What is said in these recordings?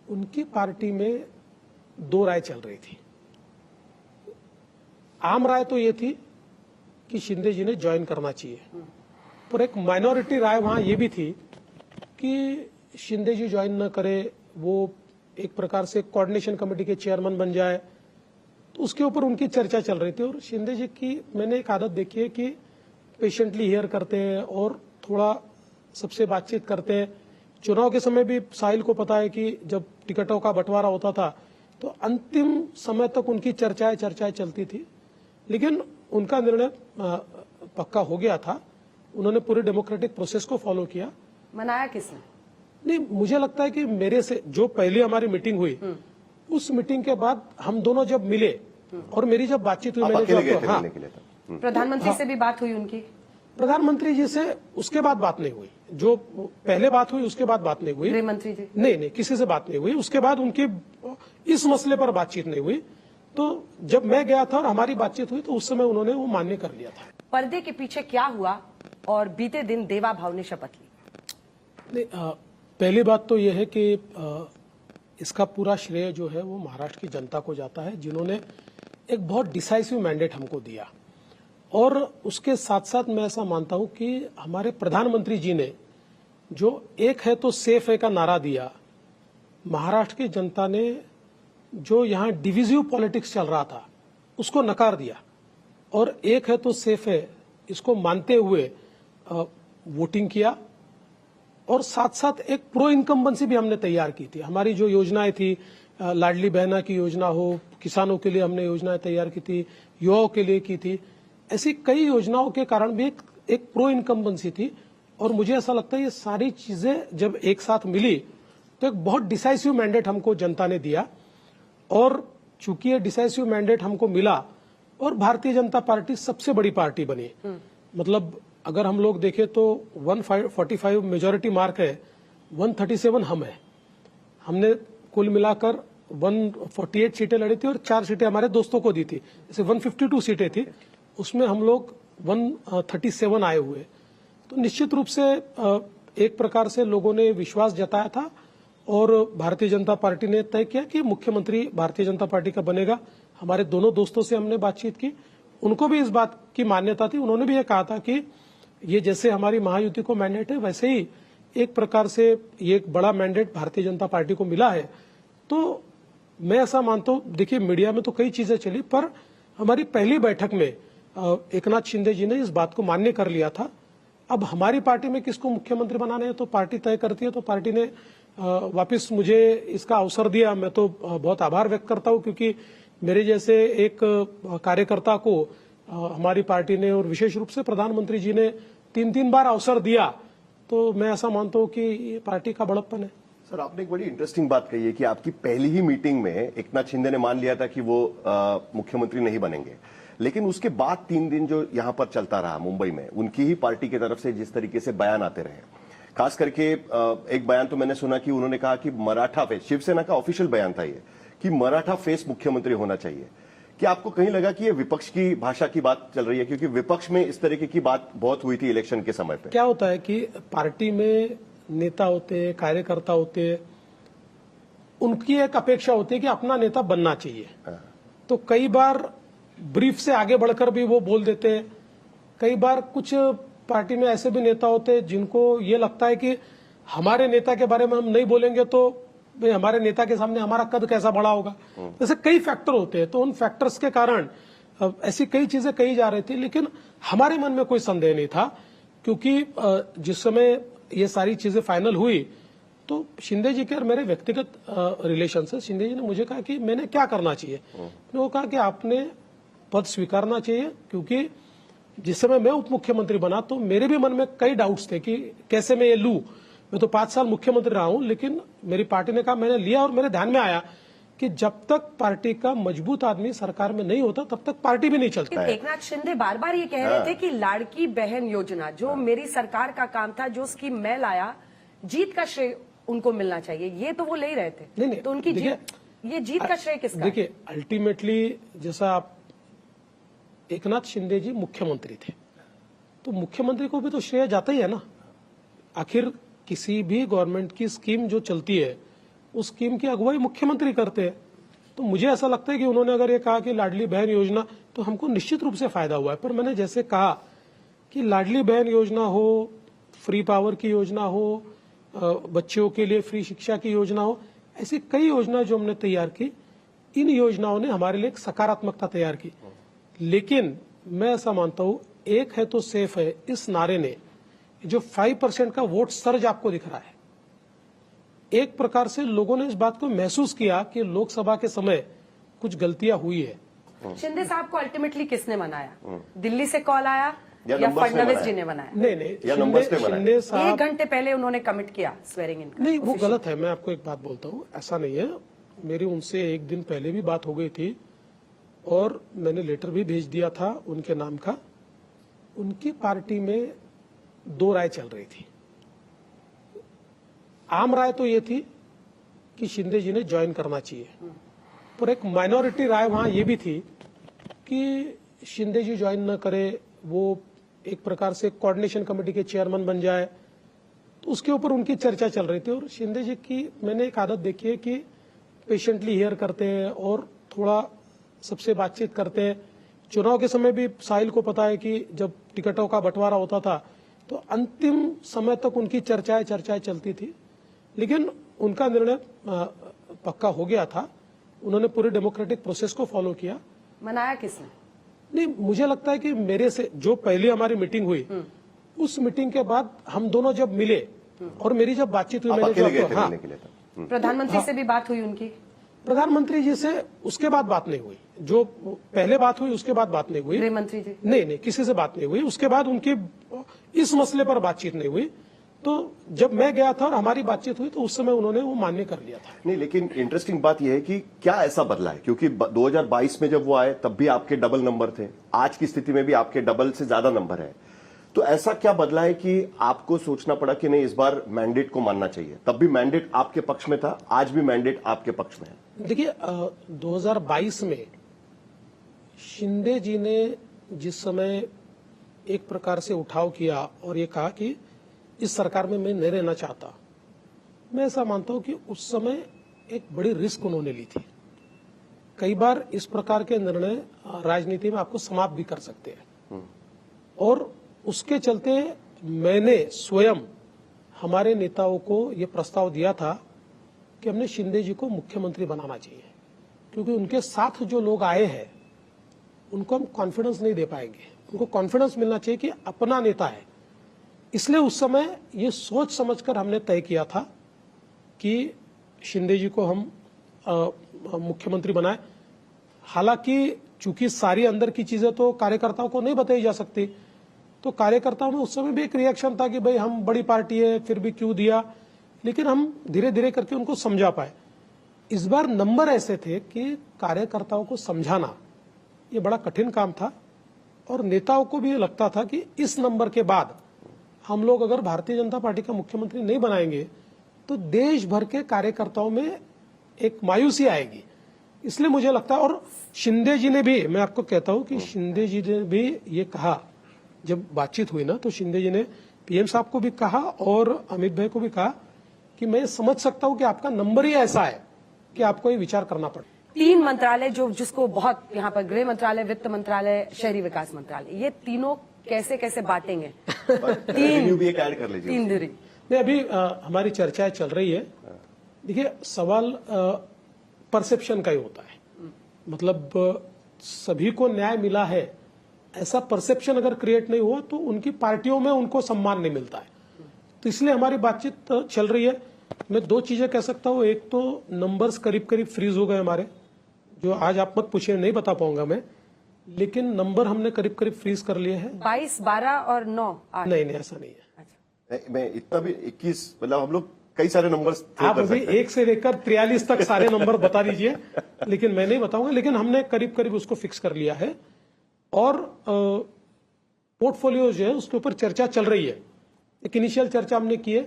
उनकी पार्टी में दो राय चल रही थी। आम राय तो ये थी कि शिंदे जी ने ज्वाइन करना चाहिए, पर एक माइनॉरिटी राय वहां ये भी थी कि शिंदे जी ज्वाइन न करे, वो एक प्रकार से कोऑर्डिनेशन कमेटी के चेयरमैन बन जाए, तो उसके ऊपर उनकी चर्चा चल रही थी। और शिंदे जी की मैंने एक आदत देखी है कि पेशेंटली हियर करते हैं और थोड़ा सबसे बातचीत करते हैं। चुनाव के समय भी साहिल को पता है कि जब टिकटों का बंटवारा होता था तो अंतिम समय तक उनकी चर्चाएं चलती थी, लेकिन उनका निर्णय पक्का हो गया था। उन्होंने पूरे डेमोक्रेटिक प्रोसेस को फॉलो किया। मनाया किसने? नहीं, मुझे लगता है कि मेरे से जो पहली हमारी मीटिंग हुई, उस मीटिंग के बाद हम दोनों जब मिले और मेरी जब बातचीत हुई, मैंने प्रधानमंत्री से भी बात हुई उनकी? प्रधानमंत्री जी से उसके बाद बात नहीं हुई। जो पहले बात हुई उसके बाद बात नहीं हुई। गृह मंत्री जी? नहीं, किसी से बात नहीं हुई। उसके बाद उनकी इस मसले पर बातचीत नहीं हुई। तो जब मैं गया था और हमारी बातचीत हुई तो उस समय उन्होंने वो मान्य कर लिया था। पर्दे के पीछे क्या हुआ और बीते दिन देवा भाव ने शपथ ली? नहीं, पहली बात तो यह है कि इसका पूरा श्रेय जो है वो महाराष्ट्र की जनता को जाता है, जिन्होंने एक बहुत डिसाइसिव मैंडेट हमको दिया। और उसके साथ साथ मैं ऐसा मानता हूं कि हमारे प्रधानमंत्री जी ने जो एक है तो सेफ है का नारा दिया, महाराष्ट्र की जनता ने जो यहां डिविजिव पॉलिटिक्स चल रहा था उसको नकार दिया और एक है तो सेफ है इसको मानते हुए वोटिंग किया। और साथ साथ एक प्रो इनकम्बेंसी भी हमने तैयार की थी। हमारी जो योजनाएं थी, लाडली बहना की योजना हो, किसानों के लिए हमने योजनाएं तैयार की थी, युवाओं के लिए की थी, ऐसी कई योजनाओं के कारण भी एक प्रो इनकम्बेंसी थी। और मुझे ऐसा लगता है ये सारी चीजें जब एक साथ मिली तो एक बहुत डिसाइसिव मैंडेट हमको जनता ने दिया। और चूंकि ये डिसाइसिव मैंडेट हमको मिला और भारतीय जनता पार्टी सबसे बड़ी पार्टी बनी। मतलब अगर हम लोग देखें तो 145 मेजोरिटी मार्क है, 137 हम है। हमने कुल मिलाकर 148 सीटें लड़ी थी और 4 सीटें हमारे दोस्तों को दी थी। जैसे 152 सीटें थी, उसमें हम लोग 137 आए हुए। तो निश्चित रूप से एक प्रकार से लोगों ने विश्वास जताया था और भारतीय जनता पार्टी ने तय किया कि मुख्यमंत्री भारतीय जनता पार्टी का बनेगा। हमारे दोनों दोस्तों से हमने बातचीत की, उनको भी इस बात की मान्यता थी। उन्होंने भी ये कहा था कि ये जैसे हमारी महायुति को मैंडेट है, वैसे ही एक प्रकार से ये एक बड़ा मैंडेट भारतीय जनता पार्टी को मिला है। तो मैं ऐसा मानता हूं, देखिए मीडिया में तो कई चीजें चली, पर हमारी पहली बैठक में एकनाथ शिंदे जी ने इस बात को मान्य कर लिया था। अब हमारी पार्टी में किसको मुख्यमंत्री बनाना है तो पार्टी तय करती है। तो पार्टी ने वापस मुझे इसका अवसर दिया। मैं तो बहुत आभार व्यक्त करता हूं, क्योंकि मेरे जैसे एक कार्यकर्ता को हमारी पार्टी ने और विशेष रूप से प्रधानमंत्री जी ने 3 बार अवसर दिया, तो मैं ऐसा मानता हूं कि ये पार्टी का बड़प्पन है। सर, आपने एक बड़ी इंटरेस्टिंग बात कही है कि आपकी पहली ही मीटिंग में एकनाथ शिंदे ने मान लिया था कि वो मुख्यमंत्री नहीं बनेंगे, लेकिन उसके बाद 3 दिन जो यहां पर चलता रहा मुंबई में, उनकी ही पार्टी की तरफ से जिस तरीके से बयान आते रहे, खास करके एक बयान तो मैंने सुना कि उन्होंने कहा कि मराठा फेस, शिवसेना का ऑफिशियल बयान था ये, कि मराठा फेस मुख्यमंत्री होना चाहिए। क्या आपको कहीं लगा कि ये विपक्ष की भाषा की बात चल रही है? क्योंकि विपक्ष में इस तरीके की बात बहुत हुई थी इलेक्शन के समय पे। क्या होता है कि पार्टी में नेता होते हैं, कार्यकर्ता होते हैं, उनकी एक अपेक्षा होती है कि अपना नेता बनना चाहिए। तो कई बार ब्रीफ से आगे बढ़कर भी वो बोल देते हैं। कई बार कुछ पार्टी में ऐसे भी नेता होते हैं जिनको ये लगता है कि हमारे नेता के बारे में हम नहीं बोलेंगे तो भाई हमारे नेता के सामने हमारा कद कैसा बड़ा होगा। जैसे कई फैक्टर होते हैं, तो उन फैक्टर्स के कारण ऐसी कई चीजें कही जा रही थी, लेकिन हमारे मन में कोई संदेह नहीं था। क्योंकि जिस समय ये सारी चीजें फाइनल हुई तो शिंदे जी के और मेरे व्यक्तिगत रिलेशन से शिंदे जी ने मुझे कहा कि मैंने क्या करना चाहिए। मैंने वो कहा कि आपने पद स्वीकारना चाहिए, क्योंकि जिस समय मैं उप मुख्यमंत्री बना तो मेरे भी मन में कई डाउट्स थे कि कैसे मैं ये लूं। मैं तो 5 साल मुख्यमंत्री रहा हूं, लेकिन मेरी पार्टी ने कहा, मैंने लिया और मेरे ध्यान में आया कि जब तक पार्टी का मजबूत आदमी सरकार में नहीं होता तब तक पार्टी भी नहीं चलती। एकनाथ शिंदे बार बार ये कह रहे थे कि लाड़की बहन योजना जो मेरी सरकार का काम था, जो स्कीम मैं लाया, जीत का श्रेय उनको मिलना चाहिए। ये तो वो ले रहे थे। नहीं, तो उनकी ये जीत का श्रेय किसका? देखिए, अल्टीमेटली जैसा आप एकनाथ शिंदे जी मुख्यमंत्री थे, तो मुख्यमंत्री को भी तो श्रेय जाता ही है ना। आखिर किसी भी गवर्नमेंट की स्कीम जो चलती है उस स्कीम की अगुवाई मुख्यमंत्री करते हैं। तो मुझे ऐसा लगता है कि उन्होंने अगर ये कहा कि लाडली बहन योजना, तो हमको निश्चित रूप से फायदा हुआ है। पर मैंने जैसे कहा कि लाडली बहन योजना हो, फ्री पावर की योजना हो, बच्चों के लिए फ्री शिक्षा की योजना हो, ऐसी कई योजना जो हमने तैयार की, इन योजनाओं ने हमारे लिए एक सकारात्मकता तैयार की। लेकिन मैं ऐसा मानता हूं, एक है तो सेफ है, इस नारे ने जो 5% का वोट सर्ज आपको दिख रहा है, एक प्रकार से लोगों ने इस बात को महसूस किया कि लोकसभा के समय कुछ गलतियां हुई है। शिंदे साहब को अल्टीमेटली किसने मनाया? दिल्ली से कॉल आया या नंबर्स ने फडणवीस जी ने बनाया? नहीं, या नंबर्स ने बनाया? शिंदे साहब 1 घंटे पहले उन्होंने कमिट किया स्वेरिंग इन। नहीं, वो गलत है। मैं आपको एक बात बोलता हूँ, ऐसा नहीं है। मेरी उनसे 1 दिन पहले भी बात हो गई थी और मैंने लेटर भी भेज दिया था उनके नाम का। उनकी पार्टी में 2 राय चल रही थी। आम राय तो ये थी कि शिंदे जी ने ज्वाइन करना चाहिए, पर एक माइनॉरिटी राय वहां ये भी थी कि शिंदे जी ज्वाइन न करे, वो एक प्रकार से कोऑर्डिनेशन कमेटी के चेयरमैन बन जाए। तो उसके ऊपर उनकी चर्चा चल रही थी। और शिंदे जी की मैंने एक आदत देखी है कि पेशेंटली हियर करते हैं और थोड़ा सबसे बातचीत करते हैं। चुनाव के समय भी साहिल को पता है कि जब टिकटों का बंटवारा होता था तो अंतिम समय तक उनकी चर्चाएं चलती थी। लेकिन उनका निर्णय पक्का हो गया था। उन्होंने पूरे डेमोक्रेटिक प्रोसेस को फॉलो किया। मनाया किसने? नहीं, मुझे लगता है कि मेरे से जो पहली हमारी मीटिंग हुई, उस मीटिंग के बाद हम दोनों जब मिले और मेरी जब बातचीत हुई, मैंने जो प्रधानमंत्री से भी बात हुई उनकी? प्रधानमंत्री जी से उसके बाद बात नहीं हुई। जो पहले बात हुई उसके बाद बात नहीं हुई। गृह मंत्री जी? नहीं, किसी से बात नहीं हुई। उसके बाद उनकी इस मसले पर बातचीत नहीं हुई। तो जब मैं गया था और हमारी बातचीत हुई तो उस समय उन्होंने वो मान्य कर लिया था। नहीं, लेकिन इंटरेस्टिंग बात यह है कि क्या ऐसा बदला है, क्योंकि 2022 में जब वो आए तब भी आपके डबल नंबर थे, आज की स्थिति में भी आपके डबल से ज्यादा नंबर है। तो ऐसा क्या बदला है कि आपको सोचना पड़ा कि नहीं, इस बार मैंडेट को मानना चाहिए? तब भी मैंडेट आपके पक्ष में था, आज भी मैंडेट आपके पक्ष में है। देखिए, 2022 में शिंदे जी ने जिस समय एक प्रकार से उठाव किया और ये कहा कि इस सरकार में मैं नहीं रहना चाहता, मैं ऐसा मानता हूं कि उस समय एक बड़ी रिस्क उन्होंने ली थी। कई बार इस प्रकार के निर्णय राजनीति में आपको समाप्त भी कर सकते हैं। और उसके चलते मैंने स्वयं हमारे नेताओं को ये प्रस्ताव दिया था कि हमने शिंदे जी को मुख्यमंत्री बनाना चाहिए, क्योंकि उनके साथ जो लोग आए हैं उनको हम कॉन्फिडेंस नहीं दे पाएंगे। उनको कॉन्फिडेंस मिलना चाहिए कि अपना नेता है। इसलिए उस समय ये सोच समझकर हमने तय किया था कि शिंदे जी को हम मुख्यमंत्री बनाए। हालांकि चूंकि सारी अंदर की चीजें तो कार्यकर्ताओं को नहीं बताई जा सकती, तो कार्यकर्ताओं में उस समय भी एक रिएक्शन था कि भाई हम बड़ी पार्टी है, फिर भी क्यों दिया। लेकिन हम धीरे धीरे करके उनको समझा पाए। इस बार नंबर ऐसे थे कि कार्यकर्ताओं को समझाना ये बड़ा कठिन काम था और नेताओं को भी लगता था कि इस नंबर के बाद हम लोग अगर भारतीय जनता पार्टी का मुख्यमंत्री नहीं बनाएंगे तो देश भर के कार्यकर्ताओं में एक मायूसी आएगी। इसलिए मुझे लगता है, और शिंदे जी ने भी, मैं आपको कहता हूं कि शिंदे जी ने भी ये कहा, जब बातचीत हुई ना तो शिंदे जी ने पीएम साहब को भी कहा और अमित भाई को भी कहा कि मैं समझ सकता हूं कि आपका नंबर ही ऐसा है कि आपको ये विचार करना पड़े। 3 मंत्रालय जिसको बहुत यहाँ पर गृह मंत्रालय, वित्त मंत्रालय, शहरी विकास मंत्रालय, ये तीनों कैसे कैसे बांटेंगे? 3 भी एक ऐड कर लीजिए। 3 धुरी। नहीं, अभी हमारी चर्चाएं चल रही है। देखिए, सवाल परसेप्शन का ही होता है। मतलब सभी को न्याय मिला है ऐसा परसेप्शन अगर क्रिएट नहीं हुआ तो उनकी पार्टियों में उनको सम्मान नहीं मिलता है। तो इसलिए हमारी बातचीत चल रही है। मैं 2 चीजें कह सकता हूं। एक तो नंबर्स करीब करीब फ्रीज हो गए हमारे, जो आज आप मत पूछिए, नहीं बता पाऊंगा मैं, लेकिन नंबर हमने करीब करीब फ्रीज कर लिए हैं। 22, 12 और 9, 8। नहीं, ऐसा नहीं है। मैं इतना भी 21, मतलब हम लोग कई सारे नंबर्स आप अभी 1 से लेकर 43 तक सारे नंबर बता दीजिए, लेकिन मैं नहीं बताऊंगा। लेकिन हमने करीब करीब उसको फिक्स कर लिया है और पोर्टफोलियो जो है उसके ऊपर चर्चा चल रही है। एक इनिशियल चर्चा हमने की है।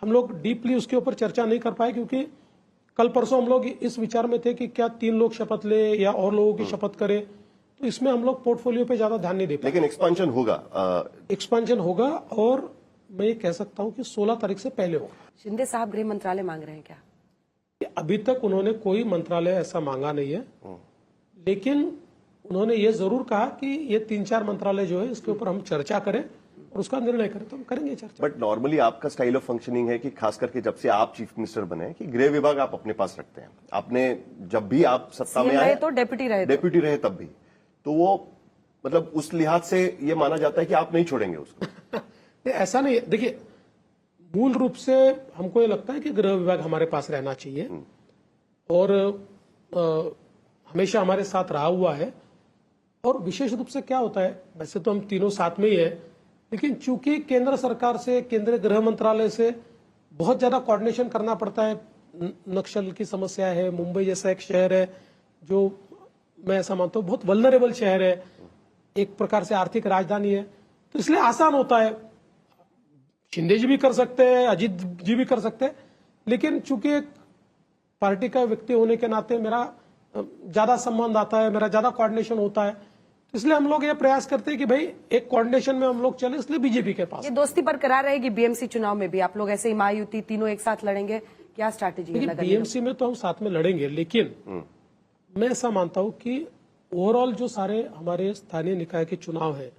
हम लोग डीपली उसके ऊपर चर्चा नहीं कर पाए क्योंकि कल परसों हम लोग इस विचार में थे कि क्या 3 लोग शपथ ले या और लोगों की शपथ करें, तो इसमें हम लोग पोर्टफोलियो पे ज्यादा ध्यान नहीं दे पाए। लेकिन एक्सपेंशन होगा, एक्सपेंशन होगा और मैं ये कह सकता हूं कि 16 तारीख से पहले होगा। शिंदे साहब गृह मंत्रालय मांग रहे हैं क्या? कि अभी तक उन्होंने कोई मंत्रालय ऐसा मांगा नहीं है, लेकिन उन्होंने ये जरूर कहा कि ये 3-4 मंत्रालय जो है इसके ऊपर हम चर्चा करें और उसका निर्णय करें, तो हम करेंगे चर्चा। बट नॉर्मली आपका स्टाइल ऑफ फंक्शनिंग है कि खास करके जब से आप चीफ मिनिस्टर बने कि गृह विभाग आप अपने पास रखते हैं। आपने जब भी आप सत्ता में आए तो डेप्यूटी रहे तब भी, तो वो मतलब उस लिहाज से ये माना जाता है कि आप नहीं छोड़ेंगे उसको। ऐसा नहीं है। देखिए, मूल रूप से हमको ये लगता है कि गृह विभाग हमारे पास रहना चाहिए और हमेशा हमारे साथ रहा हुआ है। और विशेष रूप से क्या होता है, वैसे तो हम तीनों साथ में ही है, लेकिन चूंकि केंद्र सरकार से, केंद्रीय गृह मंत्रालय से बहुत ज्यादा कोऑर्डिनेशन करना पड़ता है। नक्सल की समस्या है, मुंबई जैसा एक शहर है जो मैं ऐसा मानता हूँ बहुत वल्नरेबल शहर है, एक प्रकार से आर्थिक राजधानी है, तो इसलिए आसान होता है। शिंदे जी भी कर सकते हैं, अजीत जी भी कर सकते हैं, लेकिन चूंकि एक पार्टी का व्यक्ति होने के नाते मेरा ज्यादा संबंध आता है, मेरा ज्यादा कोऑर्डिनेशन होता है, तो इसलिए हम लोग ये प्रयास करते हैं कि भाई एक कोऑर्डिनेशन में हम लोग चले, इसलिए बीजेपी के पास। ये दोस्ती बरकरार रहेगी बीएमसी चुनाव में भी? आप लोग ऐसे ही महायुति तीनों एक साथ लड़ेंगे, क्या स्ट्रैटेजी है? बीएमसी में तो हम साथ में लड़ेंगे, लेकिन मैं ऐसा मानता हूं कि ओवरऑल जो सारे हमारे स्थानीय निकाय के चुनाव है,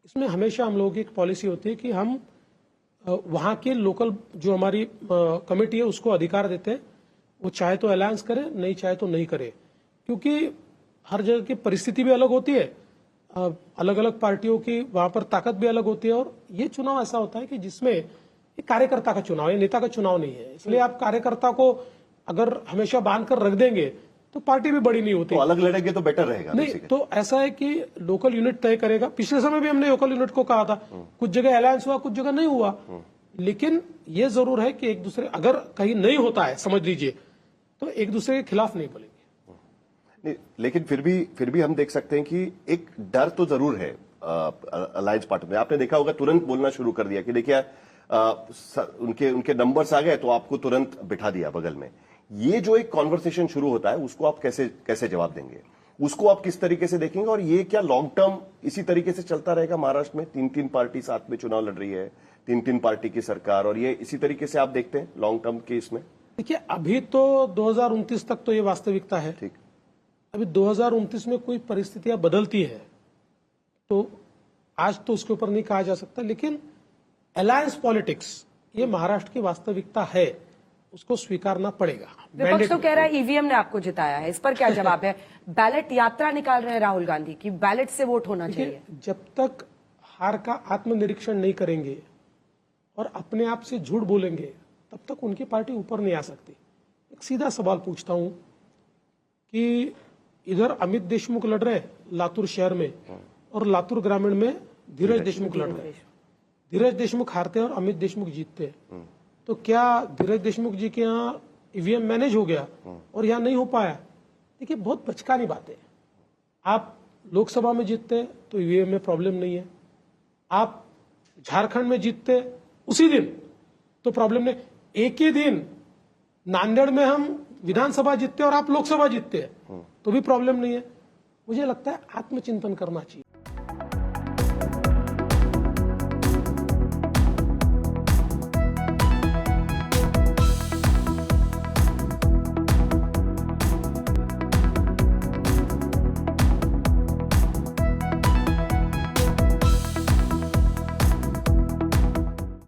इसमें हमेशा हम लोगों की एक पॉलिसी होती है कि हम वहां के लोकल जो हमारी कमेटी है उसको अधिकार देते हैं, वो चाहे तो अलायंस करे, नहीं चाहे तो नहीं करे, क्योंकि हर जगह की परिस्थिति भी अलग होती है, अलग अलग पार्टियों की वहां पर ताकत भी अलग होती है। और ये चुनाव ऐसा होता है कि जिसमें एक कार्यकर्ता का चुनाव है, नेता का चुनाव नहीं है, इसलिए आप कार्यकर्ता को अगर हमेशा बांध कर रख देंगे तो पार्टी भी बड़ी नहीं होती। तो अलग लड़ेंगे तो बेटर रहेगा। नहीं, तो ऐसा है कि लोकल यूनिट तय करेगा। पिछले समय भी हमने लोकल यूनिट को कहा था, कुछ जगह अलायंस हुआ, कुछ जगह नहीं हुआ, लेकिन ये जरूर है कि एक दूसरे, अगर कहीं नहीं होता है समझ लीजिए, तो एक दूसरे के खिलाफ नहीं बोलेंगे। नहीं, लेकिन फिर भी हम देख सकते हैं कि एक डर तो जरूर है अलायंस पार्टी में। आपने देखा होगा तुरंत बोलना शुरू कर दिया कि देखिए उनके नंबर्स आ गए तो आपको तुरंत बिठा दिया बगल में। ये जो एक कॉन्वर्सेशन शुरू होता है उसको आप कैसे जवाब देंगे, उसको आप किस तरीके से देखेंगे? और ये क्या लॉन्ग टर्म इसी तरीके से चलता रहेगा? महाराष्ट्र में 3-3 पार्टी साथ में चुनाव लड़ रही है, 3-3 पार्टी की सरकार, और ये इसी तरीके से आप देखते हैं लॉन्ग टर्म के इसमें? देखिए, अभी तो 2029 तक तो ये वास्तविकता है। ठीक, अभी 2029 में कोई परिस्थितियां बदलती है तो आज तो उसके ऊपर नहीं कहा जा सकता, लेकिन अलायंस पॉलिटिक्स ये महाराष्ट्र की वास्तविकता है, उसको स्वीकारना पड़ेगा। विपक्ष तो कह रहा है ईवीएम ने आपको जिताया है, इस पर क्या जवाब है? बैलेट यात्रा निकाल रहे हैं राहुल गांधी की, बैलेट से वोट होना चाहिए। जब तक हार का आत्मनिरीक्षण नहीं करेंगे और अपने आप से झूठ बोलेंगे, तब तक उनकी पार्टी ऊपर नहीं आ सकती। एक सीधा सवाल पूछता हूं कि इधर अमित देशमुख लड़ रहे हैं लातूर शहर में, और लातूर ग्रामीण में धीरज देशमुख लड़ रहे हैं। धीरज देशमुख हारते हैं और अमित देशमुख जीतते हैं, तो क्या धीरज देशमुख जी के यहाँ ईवीएम मैनेज हो गया और यहाँ नहीं हो पाया? देखिए, बहुत बचकानी बात है। आप लोकसभा में जीतते हैं तो ईवीएम में प्रॉब्लम नहीं है, आप झारखंड में जीतते उसी दिन तो प्रॉब्लम नहीं। एक ही दिन नांदेड़ में हम विधानसभा जीतते और आप लोकसभा जीतते हैं तो भी प्रॉब्लम नहीं है। मुझे लगता है आत्मचिंतन करना चाहिए।